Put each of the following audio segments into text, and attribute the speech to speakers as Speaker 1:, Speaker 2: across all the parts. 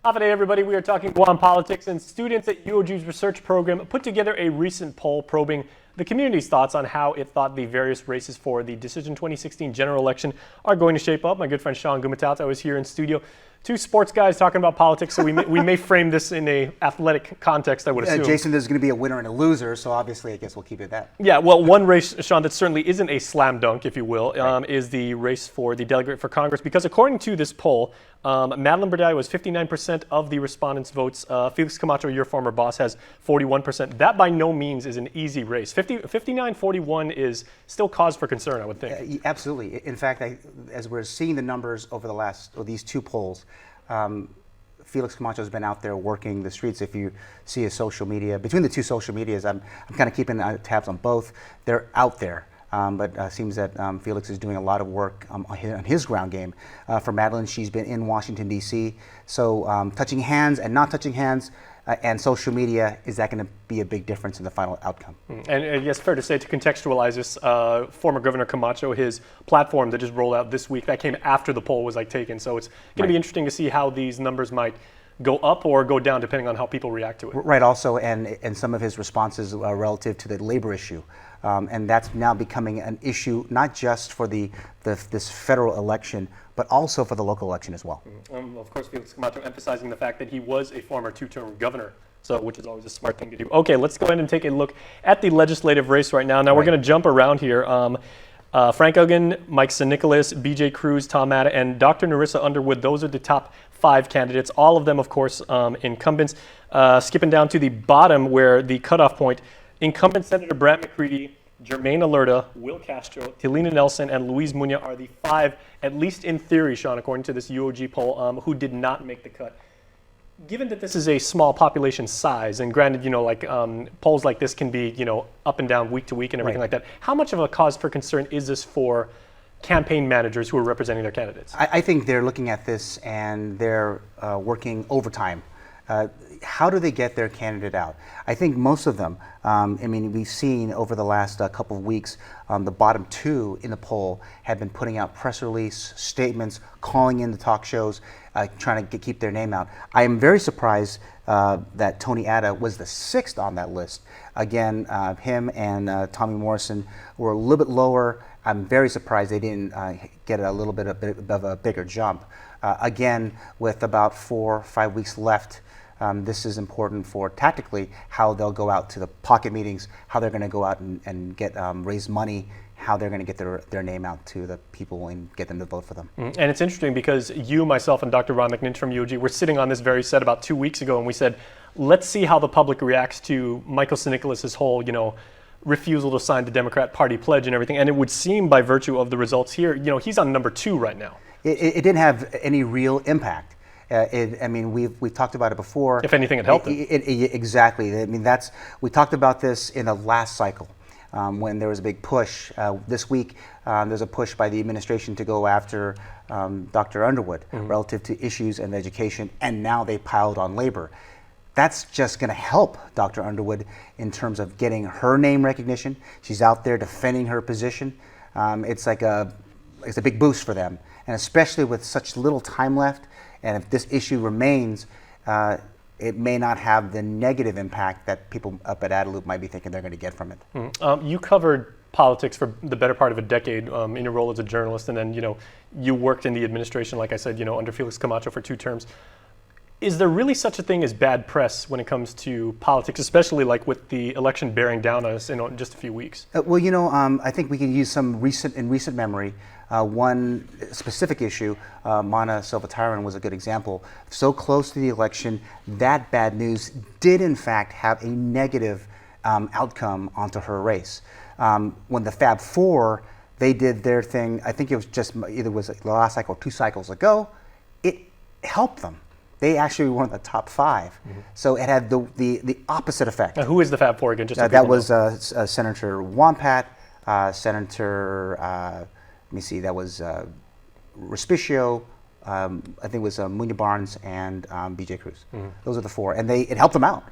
Speaker 1: Hi today, everybody. We are talking Guam politics, and students at UOG's research program put together a recent poll probing the community's thoughts on how it thought the various races for the Decision 2016 general election are going to shape up. My good friend Sean Gumatata was here in studio. Two sports guys talking about politics, so we may frame this in a athletic context, I would assume.
Speaker 2: Jason, there's going to be a winner and a loser, so obviously I guess we'll keep it that.
Speaker 1: Yeah, well, one race, Sean, that certainly isn't a slam dunk, if you will, is the race for the delegate for Congress, because according to this poll, Madeline Burdai was 59% of the respondents' votes. Felix Camacho, your former boss, has 41%. That by no means is an easy race. 59-41 is still cause for concern, I would think.
Speaker 2: Absolutely. In fact, as we're seeing the numbers over these two polls, Felix Camacho has been out there working the streets. If you see his social media, between the two social medias, I'm kind of keeping tabs on both. They're out there. But it seems that Felix is doing a lot of work on his ground game. For Madeline, she's been in Washington, D.C., so touching hands and not touching hands and social media, is that going to be a big difference in the final outcome?
Speaker 1: And yes, fair to say, to contextualize this, former Governor Camacho, his platform that just rolled out this week, that came after the poll was taken, so it's going to be interesting to see how these numbers might go up or go down depending on how people react to it.
Speaker 2: Right, also, and some of his responses relative to the labor issue. And that's now becoming an issue not just for this federal election, but also for the local election as well.
Speaker 1: Of course, Felix Camacho emphasizing the fact that he was a former two-term governor, which is always a smart thing to do. Okay, let's go ahead and take a look at the legislative race right now. Now we're going to jump around here. Frank Uggan, Mike San Nicolas, BJ Cruz, Tom Matta, and Dr. Narissa Underwood. Those are the top 5 candidates, all of them, of course, incumbents. Skipping down to the bottom where the cutoff point, incumbent Senator Brant McCready, Jermaine Alerta, Will Castro, Helena Nelson, and Luis Muñoz are the 5, at least in theory, Sean, according to this UOG poll, who did not make the cut. Given that this is a small population size, and granted, polls like this can be, up and down week to week and everything like that, how much of a cause for concern is this for campaign managers who are representing their candidates?
Speaker 2: I think they're looking at this and they're working overtime. How do they get their candidate out? I think most of them, we've seen over the last couple of weeks, the bottom 2 in the poll have been putting out press release statements, calling in the talk shows, trying to keep their name out. I am very surprised that Tony Atta was the 6th on that list. Again, him and Tommy Morrison were a little bit lower. I'm very surprised they didn't get a little bit of a bigger jump. Again, with about 4 or 5 weeks left, this is important for tactically how they'll go out to the pocket meetings, how they're going to go out and get raise money, how they're going to get their name out to the people and get them to vote for them.
Speaker 1: And it's interesting because you, myself, and Dr. Ron McNinch from UOG were sitting on this very set about 2 weeks ago, and we said, let's see how the public reacts to Michael San Nicolas' whole, refusal to sign the Democrat Party pledge and everything. And it would seem by virtue of the results here, he's on number 2 right now.
Speaker 2: It didn't have any real impact. We've talked about it before.
Speaker 1: If anything, it helped them.
Speaker 2: Exactly. We talked about this in the last cycle when there was a big push. This week, there's a push by the administration to go after Dr. Underwood relative to issues in education, and now they piled on labor. That's just going to help Dr. Underwood in terms of getting her name recognition. She's out there defending her position. It's a big boost for them, and especially with such little time left. And if this issue remains, it may not have the negative impact that people up at Adelup might be thinking they're going to get from it.
Speaker 1: You covered politics for the better part of a decade in your role as a journalist, and then you worked in the administration, like I said, under Felix Camacho for 2 terms. Is there really such a thing as bad press when it comes to politics, especially like with the election bearing down on us in just a few weeks?
Speaker 2: I think we can use some recent memory. One specific issue, Mana Silva-Tyron was a good example. So close to the election, that bad news did in fact have a negative outcome onto her race. When the Fab Four, they did their thing, I think it was just either was the last cycle or 2 cycles ago, it helped them. They actually were in the top 5. So it had the opposite effect.
Speaker 1: Now, who is the Fab Four again? Just
Speaker 2: that was Senator Wampat, Senator, let me see, that was Respicio, I think it was Muñoz Barnes, and BJ Cruz. Those are the 4. And it helped them out.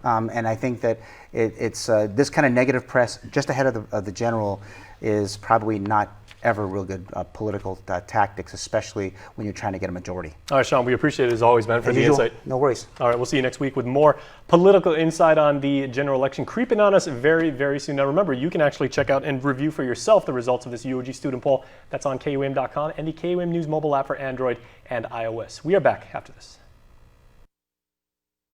Speaker 2: And I think that it's this kind of negative press just ahead of the general is probably not ever real good political tactics, especially when you're trying to get a majority.
Speaker 1: All right, Sean, we appreciate it as always, man, for
Speaker 2: As
Speaker 1: the
Speaker 2: usual,
Speaker 1: insight.
Speaker 2: no worries.
Speaker 1: All right, we'll see you next week with more political insight on the general election creeping on us very, very soon. Now, remember, you can actually check out and review for yourself the results of this UOG student poll. That's on KUM.com and the KUM News mobile app for Android and iOS. We are back after this.